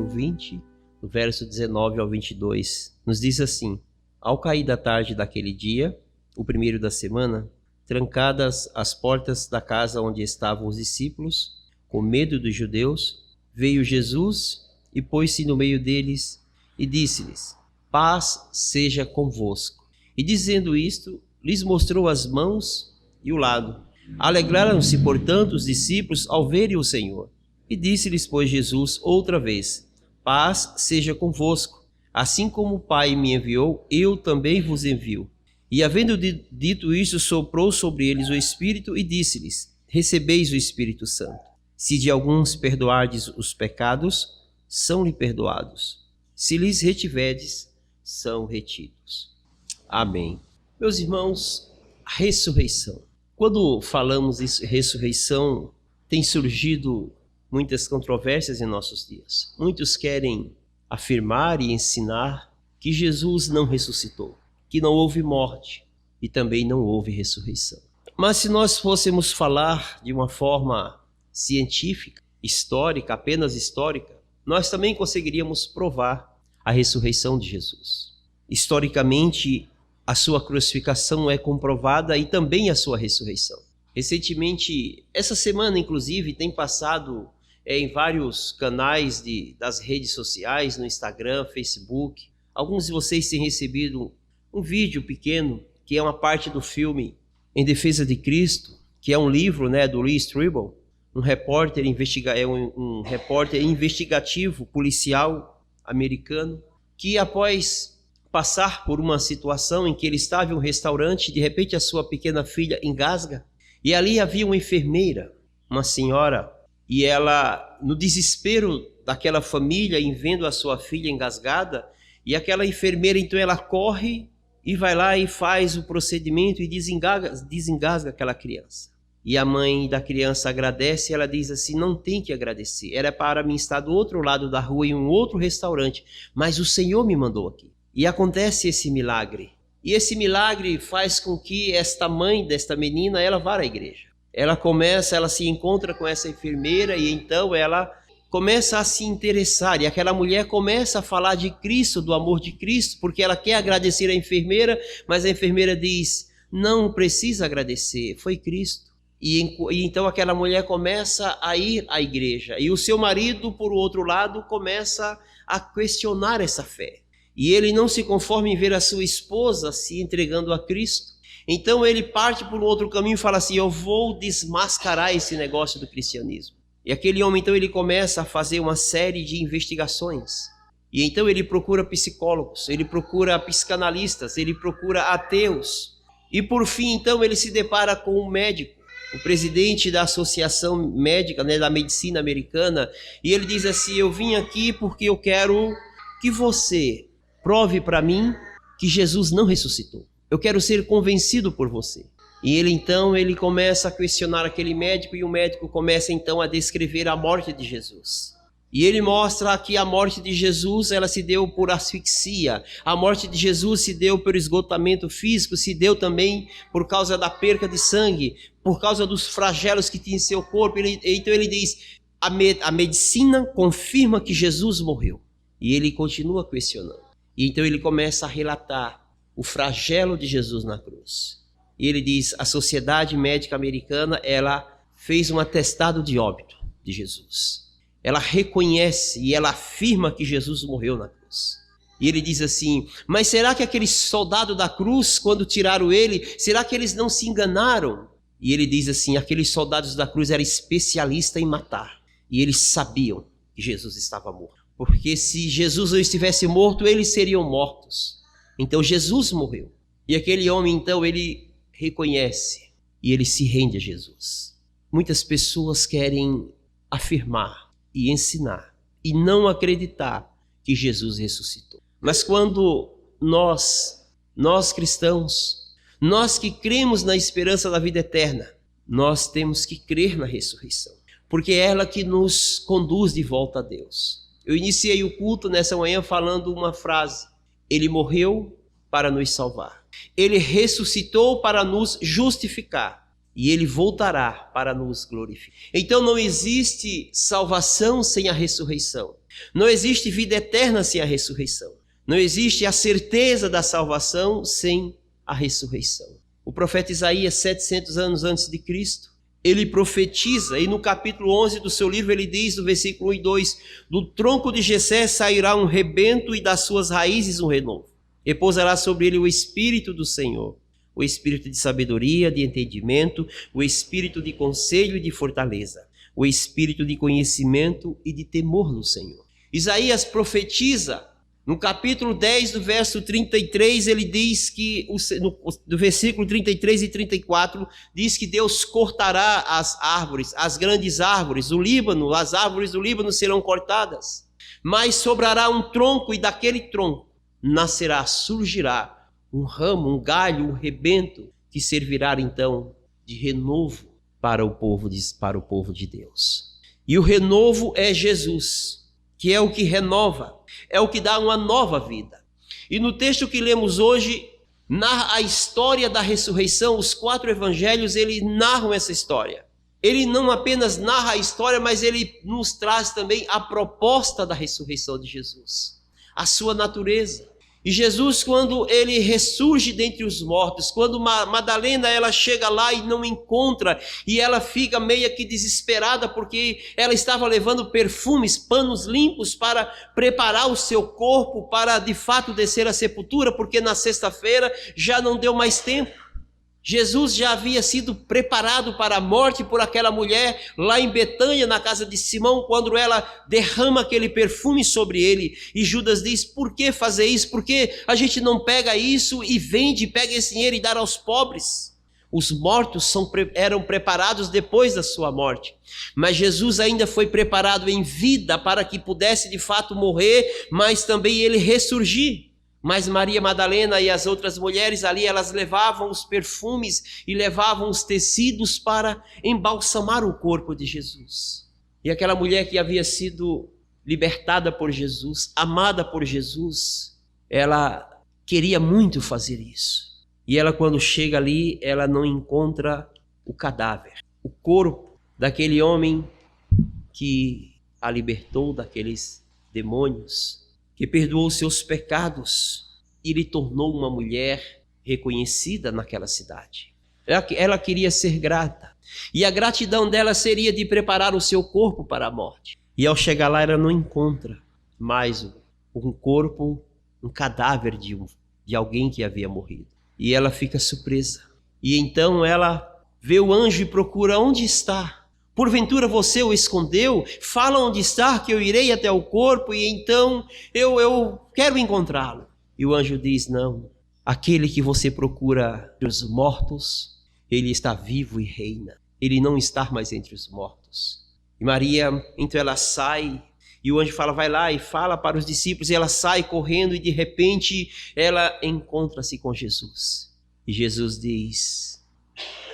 capítulo 20, do verso 19 ao 22, nos diz assim: Ao cair da tarde daquele dia, o primeiro da semana, trancadas as portas da casa onde estavam os discípulos, com medo dos judeus, veio Jesus e pôs-se no meio deles e disse-lhes: Paz seja convosco. E dizendo isto, lhes mostrou as mãos e o lado. Alegraram-se, portanto, os discípulos ao verem o Senhor. E disse-lhes, pois, Jesus outra vez: Paz seja convosco. Assim como o Pai me enviou, eu também vos envio. E havendo dito isso, soprou sobre eles o Espírito e disse-lhes: Recebeis o Espírito Santo. Se de alguns perdoardes os pecados, são-lhe perdoados. Se lhes retiverdes, são retidos. Amém. Meus irmãos, a ressurreição. Quando falamos de ressurreição, tem surgido muitas controvérsias em nossos dias. Muitos querem afirmar e ensinar que Jesus não ressuscitou, que não houve morte e também não houve ressurreição. Mas se nós fôssemos falar de uma forma científica, histórica, apenas histórica, nós também conseguiríamos provar a ressurreição de Jesus. Historicamente, a sua crucificação é comprovada e também a sua ressurreição. Recentemente, essa semana inclusive, tem passado em vários canais das redes sociais, no Instagram, Facebook. Alguns de vocês têm recebido um vídeo pequeno, que é uma parte do filme Em Defesa de Cristo, que é um livro, do Lee Strobel, um repórter investigativo, policial americano, que após passar por uma situação em que ele estava em um restaurante, de repente a sua pequena filha engasga, e ali havia uma enfermeira, uma senhora, e ela, no desespero daquela família, em vendo a sua filha engasgada, e aquela enfermeira, então ela corre e vai lá e faz o procedimento e desengasga aquela criança. E a mãe da criança agradece, e ela diz assim: não tem que agradecer, era para mim estar do outro lado da rua em um outro restaurante, mas o Senhor me mandou aqui. E acontece esse milagre. E esse milagre faz com que esta mãe desta menina, ela vá à igreja. Ela se encontra com essa enfermeira e então ela começa a se interessar. E aquela mulher começa a falar de Cristo, do amor de Cristo, porque ela quer agradecer a enfermeira, mas a enfermeira diz: não precisa agradecer, foi Cristo. E então aquela mulher começa a ir à igreja. E o seu marido, por outro lado, começa a questionar essa fé. E ele não se conforma em ver a sua esposa se entregando a Cristo. Então ele parte por um outro caminho e fala assim: eu vou desmascarar esse negócio do cristianismo. E aquele homem, então, ele começa a fazer uma série de investigações. E então ele procura psicólogos, ele procura psicanalistas, ele procura ateus. E por fim, então, ele se depara com um médico, o presidente da Associação Médica, da Medicina Americana. E ele diz assim: eu vim aqui porque eu quero que você prove para mim que Jesus não ressuscitou. Eu quero ser convencido por você. E ele começa a questionar aquele médico, e o médico começa então a descrever a morte de Jesus. E ele mostra que a morte de Jesus, ela se deu por asfixia. A morte de Jesus se deu por esgotamento físico, se deu também por causa da perca de sangue, por causa dos flagelos que tinha em seu corpo. Então ele diz: a medicina confirma que Jesus morreu. E ele continua questionando. E então ele começa a relatar o flagelo de Jesus na cruz. E ele diz: a Sociedade Médica Americana, ela fez um atestado de óbito de Jesus. Ela reconhece e ela afirma que Jesus morreu na cruz. E ele diz assim: mas será que aqueles soldados da cruz, quando tiraram ele, será que eles não se enganaram? E ele diz assim: aqueles soldados da cruz eram especialistas em matar. E eles sabiam que Jesus estava morto. Porque se Jesus não estivesse morto, eles seriam mortos. Então Jesus morreu. E aquele homem, então, ele reconhece e ele se rende a Jesus. Muitas pessoas querem afirmar e ensinar e não acreditar que Jesus ressuscitou. Mas quando nós cristãos, nós que cremos na esperança da vida eterna, nós temos que crer na ressurreição, porque é ela que nos conduz de volta a Deus. Eu iniciei o culto nessa manhã falando uma frase: ele morreu para nos salvar. Ele ressuscitou para nos justificar. e ele voltará para nos glorificar. Então não existe salvação sem a ressurreição. Não existe vida eterna sem a ressurreição. Não existe a certeza da salvação sem a ressurreição. O profeta Isaías, 700 anos antes de Cristo, ele profetiza, e no capítulo 11 do seu livro ele diz, no versículo 1 e 2, do tronco de Jessé sairá um rebento e das suas raízes um renovo. Repousará sobre ele o Espírito do Senhor, o Espírito de sabedoria, de entendimento, o Espírito de conselho e de fortaleza, o Espírito de conhecimento e de temor no Senhor. Isaías profetiza, no capítulo 10, do verso 33, ele diz que, do versículo 33 e 34, diz que Deus cortará as árvores, as grandes árvores, o Líbano, as árvores do Líbano serão cortadas, mas sobrará um tronco e daquele tronco nascerá, surgirá um ramo, um galho, um rebento, que servirá então de renovo para o povo de Deus. E o renovo é Jesus, que é o que renova, é o que dá uma nova vida. E no texto que lemos hoje, narra a história da ressurreição. Os 4 evangelhos, eles narram essa história. Ele não apenas narra a história, mas ele nos traz também a proposta da ressurreição de Jesus, a sua natureza. E Jesus, quando ele ressurge dentre os mortos, quando Madalena ela chega lá e não encontra, e ela fica meio que desesperada, porque ela estava levando perfumes, panos limpos para preparar o seu corpo para de fato descer à sepultura, porque na sexta-feira já não deu mais tempo. Jesus já havia sido preparado para a morte por aquela mulher lá em Betânia, na casa de Simão, quando ela derrama aquele perfume sobre ele. E Judas diz, por que fazer isso? Por que a gente não pega isso e vende, pega esse dinheiro e dá aos pobres? Os mortos eram preparados depois da sua morte. Mas Jesus ainda foi preparado em vida para que pudesse de fato morrer, mas também ele ressurgir. Mas Maria Madalena e as outras mulheres ali, elas levavam os perfumes e levavam os tecidos para embalsamar o corpo de Jesus. E aquela mulher que havia sido libertada por Jesus, amada por Jesus, ela queria muito fazer isso. E ela, quando chega ali, ela não encontra o cadáver, o corpo daquele homem que a libertou daqueles demônios, que perdoou seus pecados e lhe tornou uma mulher reconhecida naquela cidade. Ela queria ser grata, e a gratidão dela seria de preparar o seu corpo para a morte. E ao chegar lá, ela não encontra mais um corpo, um cadáver de alguém que havia morrido. E ela fica surpresa. E então ela vê o anjo e procura, onde está? Porventura você o escondeu? Fala onde está, que eu irei até o corpo e então eu quero encontrá-lo. E o anjo diz, não, aquele que você procura entre os mortos, ele está vivo e reina. Ele não está mais entre os mortos. E Maria, então ela sai, e o anjo fala, vai lá e fala para os discípulos, e ela sai correndo e de repente ela encontra-se com Jesus. E Jesus diz,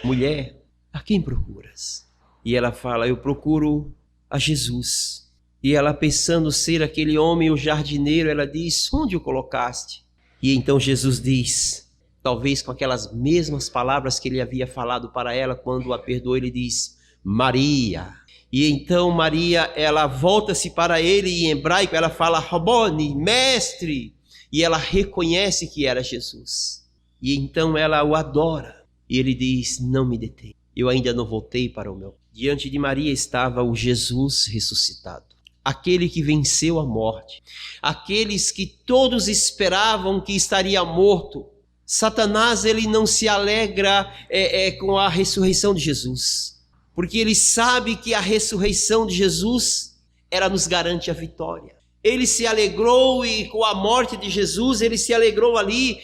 mulher, a quem procuras? E ela fala, eu procuro a Jesus. E ela, pensando ser aquele homem, o jardineiro, ela diz, onde o colocaste? E então Jesus diz, talvez com aquelas mesmas palavras que ele havia falado para ela quando a perdoou, ele diz, Maria. E então Maria, ela volta-se para ele e em hebraico ela fala, Rabone, mestre. E ela reconhece que era Jesus. E então ela o adora. E ele diz, não me detém. Eu ainda não voltei para o meu. Diante de Maria estava o Jesus ressuscitado, aquele que venceu a morte, aqueles que todos esperavam que estaria morto. Satanás, ele não se alegra com a ressurreição de Jesus, porque ele sabe que a ressurreição de Jesus nos garante a vitória. Ele se alegrou e com a morte de Jesus, ele se alegrou ali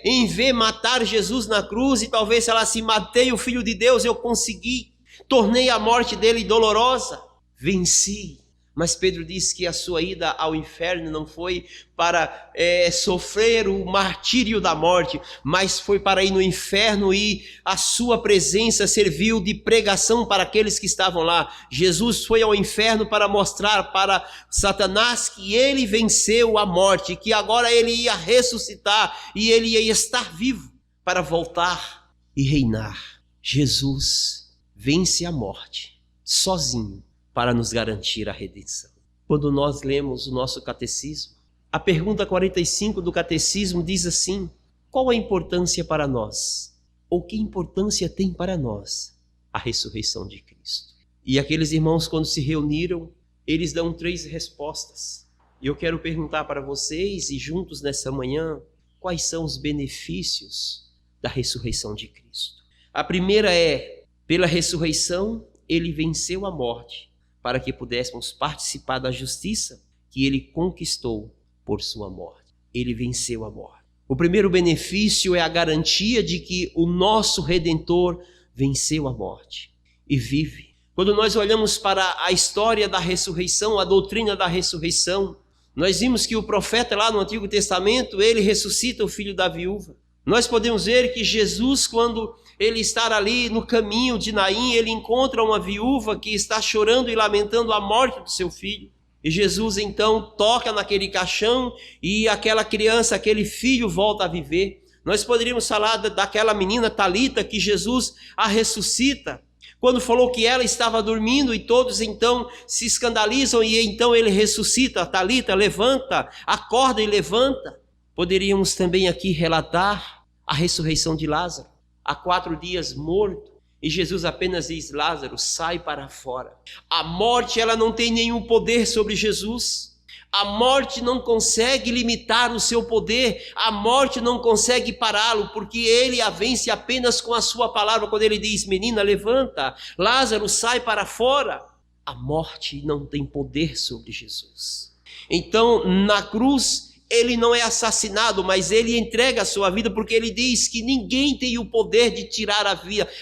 em ver matar Jesus na cruz, e talvez ela se matei o Filho de Deus, eu consegui, tornei a morte dele dolorosa, venci. Mas Pedro diz que a sua ida ao inferno não foi para sofrer o martírio da morte, mas foi para ir no inferno, e a sua presença serviu de pregação para aqueles que estavam lá. Jesus foi ao inferno para mostrar para Satanás que ele venceu a morte, que agora ele ia ressuscitar e ele ia estar vivo para voltar e reinar. Jesus vence a morte sozinho para nos garantir a redenção. Quando nós lemos o nosso catecismo, a pergunta 45 do catecismo diz assim: qual a importância para nós? Ou que importância tem para nós a ressurreição de Cristo? E aqueles irmãos, quando se reuniram, eles dão 3 respostas. E eu quero perguntar para vocês, e juntos nessa manhã, quais são os benefícios da ressurreição de Cristo. A primeira é: pela ressurreição, ele venceu a morte, para que pudéssemos participar da justiça que ele conquistou por sua morte. Ele venceu a morte. O primeiro benefício é a garantia de que o nosso Redentor venceu a morte e vive. Quando nós olhamos para a história da ressurreição, a doutrina da ressurreição, nós vimos que o profeta lá no Antigo Testamento, ele ressuscita o filho da viúva. Nós podemos ver que Jesus, quando ele está ali no caminho de Naim, ele encontra uma viúva que está chorando e lamentando a morte do seu filho. E Jesus então toca naquele caixão e aquela criança, aquele filho volta a viver. Nós poderíamos falar daquela menina Talita, que Jesus a ressuscita, quando falou que ela estava dormindo, e todos então se escandalizam, e então ele ressuscita. Talita, levanta, acorda e levanta. Poderíamos também aqui relatar a ressurreição de Lázaro, há 4 dias morto, e Jesus apenas diz: Lázaro, sai para fora. A morte, ela não tem nenhum poder sobre Jesus. A morte não consegue limitar o seu poder, a morte não consegue pará-lo, porque ele a vence apenas com a sua palavra. Quando ele diz: menina, levanta, Lázaro, sai para fora. A morte não tem poder sobre Jesus. Então, na cruz, ele não é assassinado, mas ele entrega a sua vida, porque ele diz que ninguém tem o poder de tirar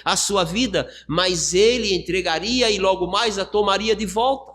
a sua vida, mas ele entregaria e logo mais a tomaria de volta.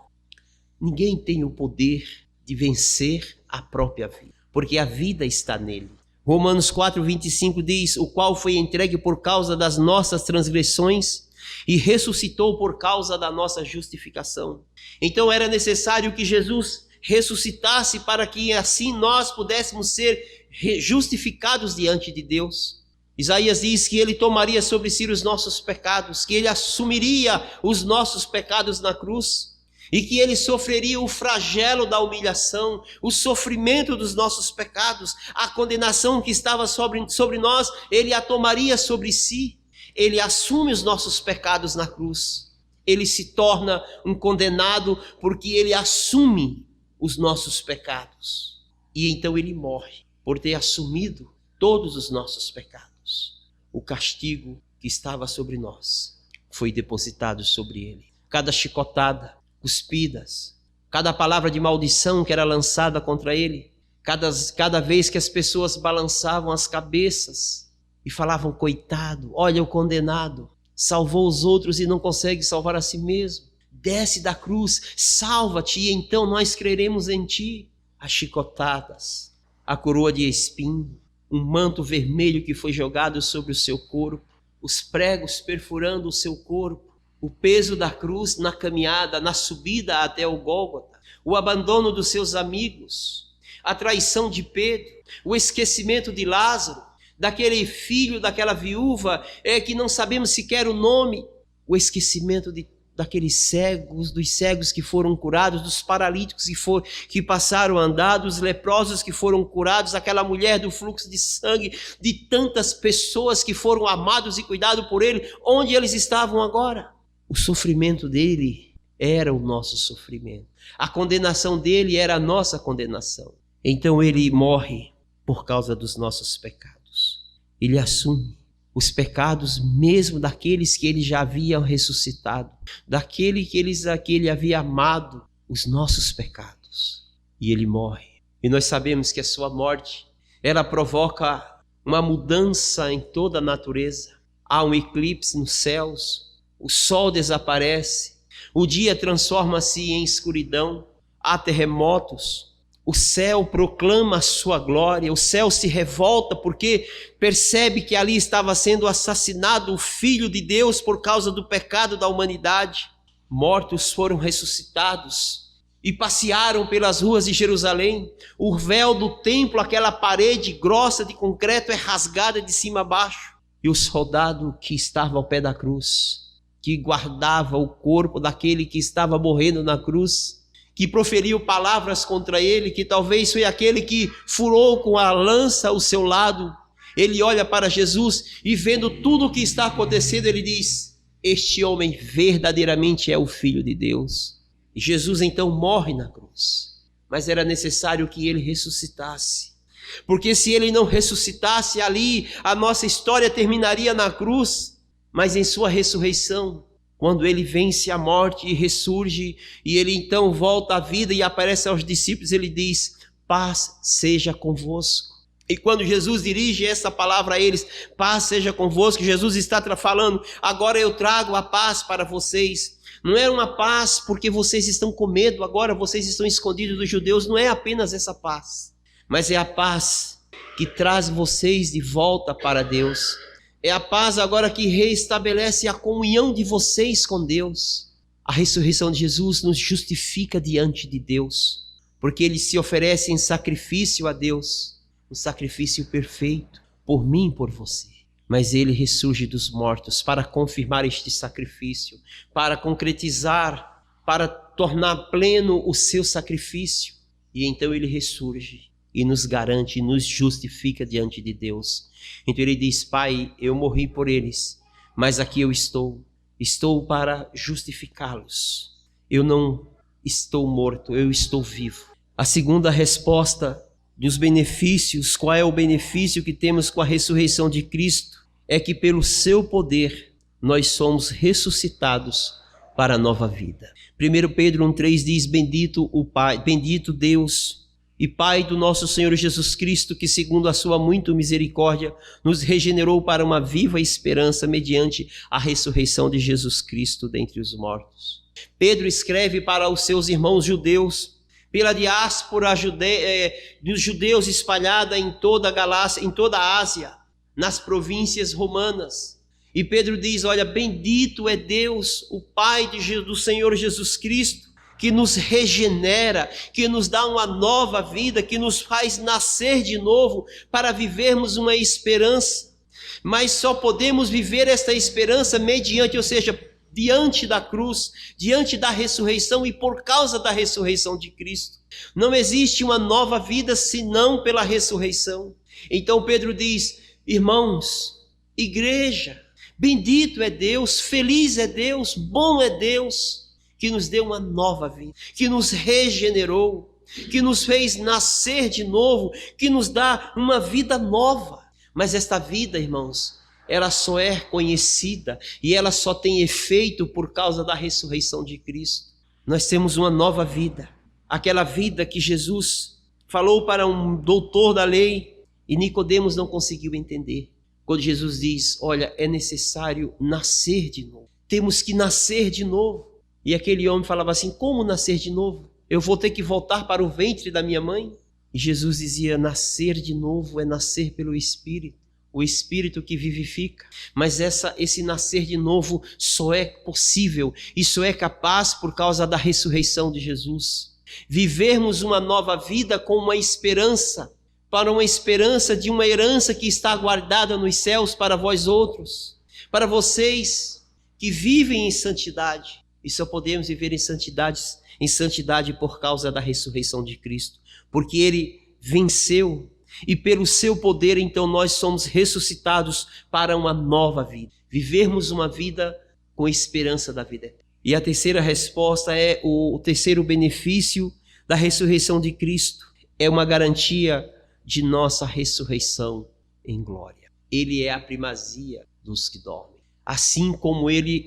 Ninguém tem o poder de vencer a própria vida, porque a vida está nele. Romanos 4:25 diz: o qual foi entregue por causa das nossas transgressões e ressuscitou por causa da nossa justificação. Então era necessário que Jesus ressuscitasse para que assim nós pudéssemos ser justificados diante de Deus. Isaías diz que ele tomaria sobre si os nossos pecados, que ele assumiria os nossos pecados na cruz, e que ele sofreria o flagelo da humilhação, o sofrimento dos nossos pecados, a condenação que estava sobre nós, ele a tomaria sobre si. Ele assume os nossos pecados na cruz. Ele se torna um condenado porque ele assume os nossos pecados. E então ele morre por ter assumido todos os nossos pecados. O castigo que estava sobre nós foi depositado sobre ele. Cada chicotada, cuspidas, cada palavra de maldição que era lançada contra ele, cada vez que as pessoas balançavam as cabeças e falavam: coitado, olha o condenado, salvou os outros e não consegue salvar a si mesmo, desce da cruz, salva-te e então nós creremos em ti. As chicotadas, a coroa de espinho, um manto vermelho que foi jogado sobre o seu corpo, os pregos perfurando o seu corpo, o peso da cruz na caminhada, na subida até o Gólgota, o abandono dos seus amigos, a traição de Pedro, o esquecimento de Lázaro, daquele filho, daquela viúva, que não sabemos sequer o nome, o esquecimento daqueles cegos, dos cegos que foram curados, dos paralíticos que passaram a andar, dos leprosos que foram curados, aquela mulher do fluxo de sangue, de tantas pessoas que foram amados e cuidados por ele. Onde eles estavam agora? O sofrimento dele era o nosso sofrimento. A condenação dele era a nossa condenação. Então ele morre por causa dos nossos pecados. Ele assume os pecados mesmo daqueles que ele já havia ressuscitado, daquele que ele havia amado, os nossos pecados. E ele morre. E nós sabemos que a sua morte, ela provoca uma mudança em toda a natureza. Há um eclipse nos céus, o sol desaparece, o dia transforma-se em escuridão, há terremotos, o céu proclama a sua glória, o céu se revolta porque percebe que ali estava sendo assassinado o Filho de Deus por causa do pecado da humanidade. Mortos foram ressuscitados e passearam pelas ruas de Jerusalém. O véu do templo, aquela parede grossa de concreto, é rasgada de cima a baixo. E o soldado que estava ao pé da cruz, que guardava o corpo daquele que estava morrendo na cruz, que proferiu palavras contra ele, que talvez foi aquele que furou com a lança o seu lado, ele olha para Jesus e vendo tudo o que está acontecendo, ele diz: este homem verdadeiramente é o Filho de Deus. E Jesus então morre na cruz, mas era necessário que ele ressuscitasse, porque se ele não ressuscitasse ali, a nossa história terminaria na cruz. Mas em sua ressurreição, quando ele vence a morte e ressurge, e ele então volta à vida e aparece aos discípulos, ele diz: paz seja convosco. E quando Jesus dirige essa palavra a eles, paz seja convosco, Jesus está falando: agora eu trago a paz para vocês. Não é uma paz porque vocês estão com medo, agora vocês estão escondidos dos judeus, não é apenas essa paz, mas é a paz que traz vocês de volta para Deus. É a paz agora que reestabelece a comunhão de vocês com Deus. A ressurreição de Jesus nos justifica diante de Deus, porque ele se oferece em sacrifício a Deus, um sacrifício perfeito, por mim e por você. Mas ele ressurge dos mortos para confirmar este sacrifício, para concretizar, para tornar pleno o seu sacrifício. E então ele ressurge e nos garante, nos justifica diante de Deus. Então ele diz: Pai, eu morri por eles, mas aqui eu estou para justificá-los. Eu não estou morto, eu estou vivo. A segunda resposta dos benefícios, qual é o benefício que temos com a ressurreição de Cristo? É que pelo seu poder nós somos ressuscitados para a nova vida. 1 Pedro 1,3 diz: bendito o Pai, bendito Deus e Pai do nosso Senhor Jesus Cristo, que segundo a sua muita misericórdia nos regenerou para uma viva esperança mediante a ressurreição de Jesus Cristo dentre os mortos. Pedro escreve para os seus irmãos judeus, pela diáspora dos judeus espalhada em toda a Galácia, em toda a Ásia, nas províncias romanas. E Pedro diz: olha, bendito é Deus, o Pai do Senhor Jesus Cristo, que nos regenera, que nos dá uma nova vida, que nos faz nascer de novo para vivermos uma esperança. Mas só podemos viver esta esperança mediante, ou seja, diante da cruz, diante da ressurreição e por causa da ressurreição de Cristo. Não existe uma nova vida senão pela ressurreição. Então Pedro diz: irmãos, igreja, bendito é Deus, feliz é Deus, bom é Deus, que nos deu uma nova vida, que nos regenerou, que nos fez nascer de novo, que nos dá uma vida nova. Mas esta vida, irmãos, ela só é conhecida e ela só tem efeito por causa da ressurreição de Cristo. Nós temos uma nova vida, aquela vida que Jesus falou para um doutor da lei e Nicodemos não conseguiu entender. Quando Jesus diz: olha, é necessário nascer de novo, temos que nascer de novo. E aquele homem falava assim: como nascer de novo? Eu vou ter que voltar para o ventre da minha mãe? E Jesus dizia: nascer de novo é nascer pelo Espírito, o Espírito que vivifica. Mas esse nascer de novo só é possível e só é capaz por causa da ressurreição de Jesus. Vivermos uma nova vida com uma esperança, para uma esperança de uma herança que está guardada nos céus para vós outros, para vocês que vivem em santidade. E só podemos viver em santidade por causa da ressurreição de Cristo, porque ele venceu e pelo seu poder então nós somos ressuscitados para uma nova vida, vivermos uma vida com esperança da vida eterna. E a terceira resposta é o terceiro benefício da ressurreição de Cristo, é uma garantia de nossa ressurreição em glória. Ele é a primazia dos que dormem. Assim como ele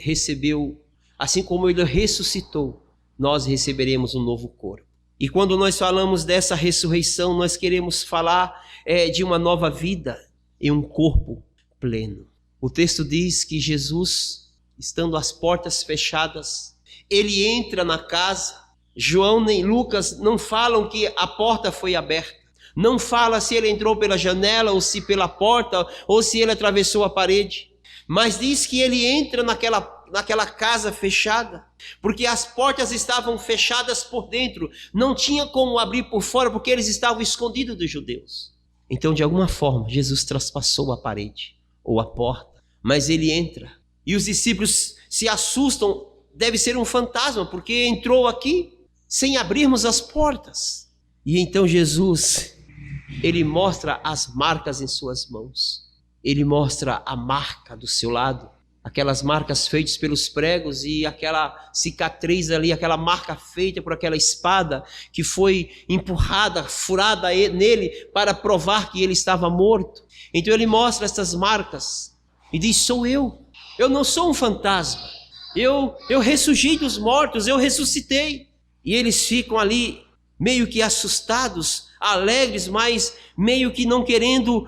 ressuscitou, nós receberemos um novo corpo. E quando nós falamos dessa ressurreição, nós queremos falar de uma nova vida em um corpo pleno. O texto diz que Jesus, estando as portas fechadas, ele entra na casa. João nem Lucas não falam que a porta foi aberta. Não fala se ele entrou pela janela ou se pela porta ou se ele atravessou a parede. Mas diz que ele entra naquela casa fechada, porque as portas estavam fechadas por dentro, não tinha como abrir por fora, porque eles estavam escondidos dos judeus. Então, de alguma forma, Jesus traspassou a parede, ou a porta, mas ele entra. E os discípulos se assustam, deve ser um fantasma, porque entrou aqui sem abrirmos as portas. E então Jesus, ele mostra as marcas em suas mãos. Ele mostra a marca do seu lado, aquelas marcas feitas pelos pregos e aquela cicatriz ali, aquela marca feita por aquela espada que foi empurrada, furada nele para provar que ele estava morto. Então ele mostra essas marcas e diz: sou eu não sou um fantasma, eu ressurgi dos mortos, eu ressuscitei. E eles ficam ali meio que assustados, alegres, mas meio que não querendo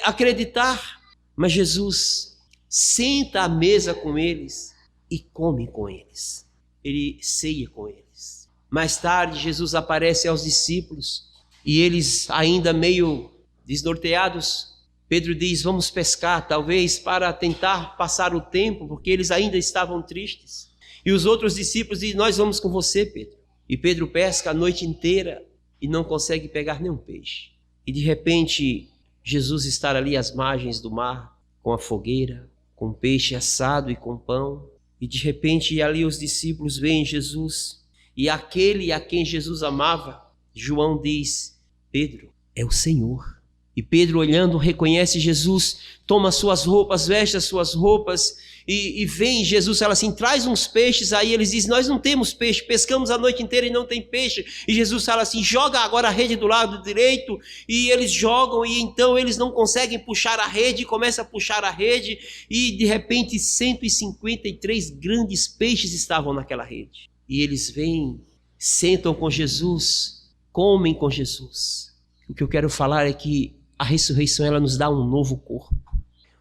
acreditar. Mas Jesus senta à mesa com eles e come com eles. Ele ceia com eles. Mais tarde, Jesus aparece aos discípulos e eles, ainda meio desnorteados, Pedro diz: vamos pescar, talvez para tentar passar o tempo, porque eles ainda estavam tristes. E os outros discípulos dizem: nós vamos com você, Pedro. E Pedro pesca a noite inteira e não consegue pegar nenhum peixe. E de repente, Jesus está ali às margens do mar, com a fogueira, com peixe assado e com pão. E de repente ali os discípulos veem Jesus. E aquele a quem Jesus amava, João diz: Pedro, é o Senhor. E Pedro, olhando, reconhece Jesus, toma suas roupas, veste as suas roupas e vem Jesus, fala assim: traz uns peixes. Aí eles dizem: nós não temos peixe, pescamos a noite inteira e não tem peixe. E Jesus fala assim: joga agora a rede do lado direito. E eles jogam e então eles não conseguem puxar a rede, começa a puxar a rede e de repente 153 grandes peixes estavam naquela rede. E eles vêm, sentam com Jesus, comem com Jesus. O que eu quero falar é que a ressurreição, ela nos dá um novo corpo,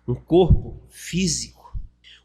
um corpo físico,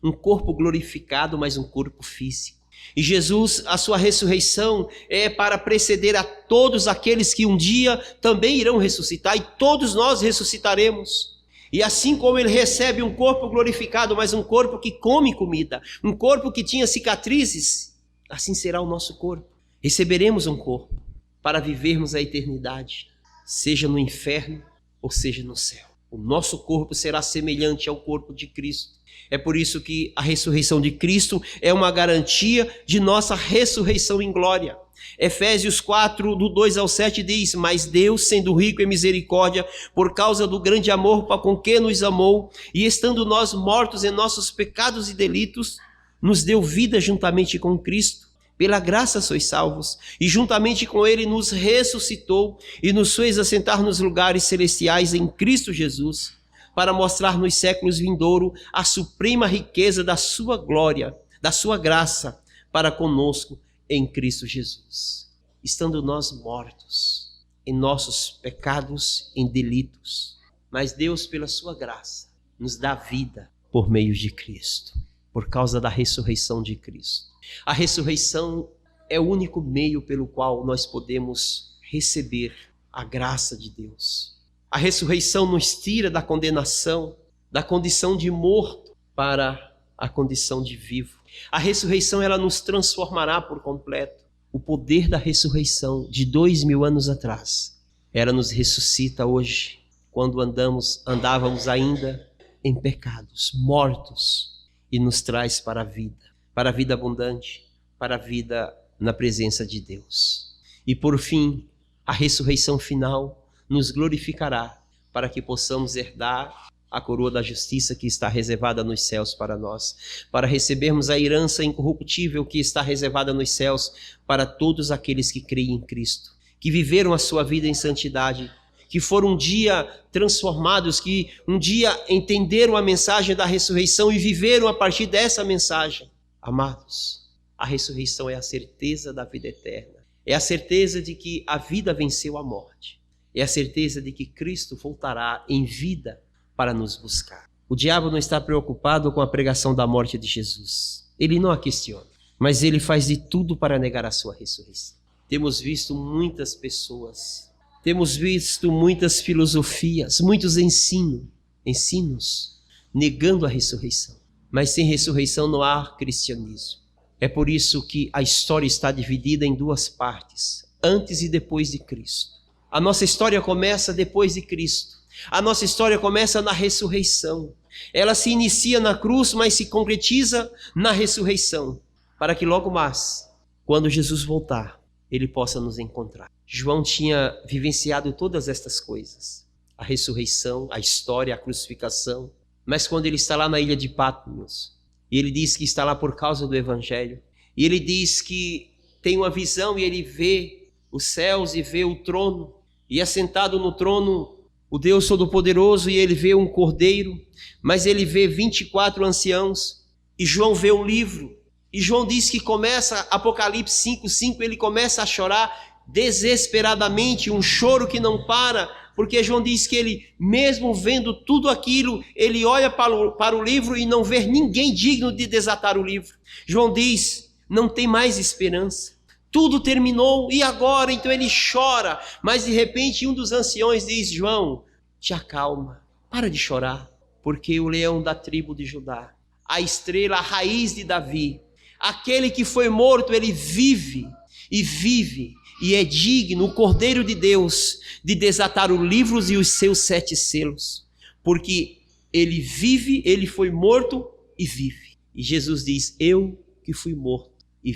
um corpo glorificado, mas um corpo físico. E Jesus, a sua ressurreição é para preceder a todos aqueles que um dia também irão ressuscitar, e todos nós ressuscitaremos. E assim como ele recebe um corpo glorificado, mas um corpo que come comida, um corpo que tinha cicatrizes, assim será o nosso corpo. Receberemos um corpo para vivermos a eternidade, seja no inferno ou seja no céu. O nosso corpo será semelhante ao corpo de Cristo. É por isso que a ressurreição de Cristo é uma garantia de nossa ressurreição em glória. Efésios 4, do 2 ao 7 diz: mas Deus, sendo rico em misericórdia, por causa do grande amor com que nos amou, e estando nós mortos em nossos pecados e delitos, nos deu vida juntamente com Cristo. Pela graça sois salvos, e juntamente com ele nos ressuscitou e nos fez assentar nos lugares celestiais em Cristo Jesus, para mostrar nos séculos vindouros a suprema riqueza da sua glória, da sua graça para conosco em Cristo Jesus. Estando nós mortos em nossos pecados, em delitos, mas Deus, pela sua graça, nos dá vida por meio de Cristo, por causa da ressurreição de Cristo. A ressurreição é o único meio pelo qual nós podemos receber a graça de Deus. A ressurreição nos tira da condenação, da condição de morto para a condição de vivo. A ressurreição, ela nos transformará por completo. O poder da ressurreição de 2000 anos atrás, ela nos ressuscita hoje, quando andávamos ainda em pecados, mortos, e nos traz para a vida abundante, para a vida na presença de Deus. E por fim, a ressurreição final nos glorificará, para que possamos herdar a coroa da justiça que está reservada nos céus para nós, para recebermos a herança incorruptível que está reservada nos céus para todos aqueles que creem em Cristo, que viveram a sua vida em santidade, que foram um dia transformados, que um dia entenderam a mensagem da ressurreição e viveram a partir dessa mensagem. Amados, a ressurreição é a certeza da vida eterna, é a certeza de que a vida venceu a morte, é a certeza de que Cristo voltará em vida para nos buscar. O diabo não está preocupado com a pregação da morte de Jesus, ele não a questiona, mas ele faz de tudo para negar a sua ressurreição. Temos visto muitas pessoas, temos visto muitas filosofias, muitos ensinos, negando a ressurreição. Mas sem ressurreição não há cristianismo. É por isso que a história está dividida em duas partes, antes e depois de Cristo. A nossa história começa depois de Cristo. A nossa história começa na ressurreição. Ela se inicia na cruz, mas se concretiza na ressurreição, para que logo mais, quando Jesus voltar, ele possa nos encontrar. João tinha vivenciado todas estas coisas: a ressurreição, a história, a crucificação. Mas quando ele está lá na ilha de Patmos, e ele diz que está lá por causa do Evangelho, e ele diz que tem uma visão e ele vê os céus e vê o trono, e assentado no trono o Deus Todo-Poderoso, e ele vê um cordeiro, mas ele vê 24 anciãos, e João vê um livro, e João diz que começa, Apocalipse 5:5, ele começa a chorar desesperadamente, um choro que não para, porque João diz que ele, mesmo vendo tudo aquilo, ele olha para o livro e não vê ninguém digno de desatar o livro. João diz, não tem mais esperança. Tudo terminou, e agora? Então ele chora, mas de repente um dos anciões diz: João, te acalma, para de chorar, porque o leão da tribo de Judá, a estrela, a raiz de Davi, aquele que foi morto, ele vive, e é digno, o Cordeiro de Deus, de desatar os livros e os seus 7 selos, porque ele vive, ele foi morto e vive. E Jesus diz: eu que fui morto e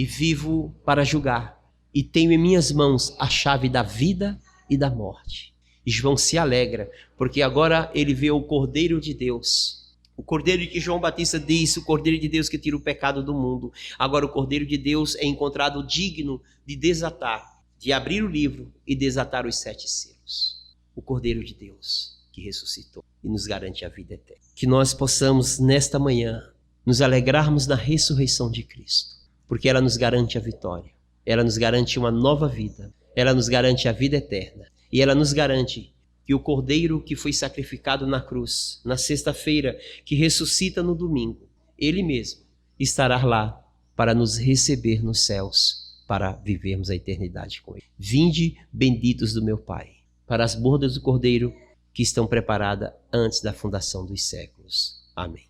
vivo para julgar, e tenho em minhas mãos a chave da vida e da morte. E João se alegra, porque agora ele vê o Cordeiro de Deus, o Cordeiro que João Batista diz, o Cordeiro de Deus que tira o pecado do mundo. Agora o Cordeiro de Deus é encontrado digno de desatar, de abrir o livro e desatar os 7 selos. O Cordeiro de Deus que ressuscitou e nos garante a vida eterna. Que nós possamos nesta manhã nos alegrarmos na ressurreição de Cristo, porque ela nos garante a vitória, ela nos garante uma nova vida, ela nos garante a vida eterna, e ela nos garante que o Cordeiro que foi sacrificado na cruz, na sexta-feira, que ressuscita no domingo, ele mesmo estará lá para nos receber nos céus, para vivermos a eternidade com ele. Vinde, benditos do meu Pai, para as bordas do Cordeiro que estão preparadas antes da fundação dos séculos. Amém.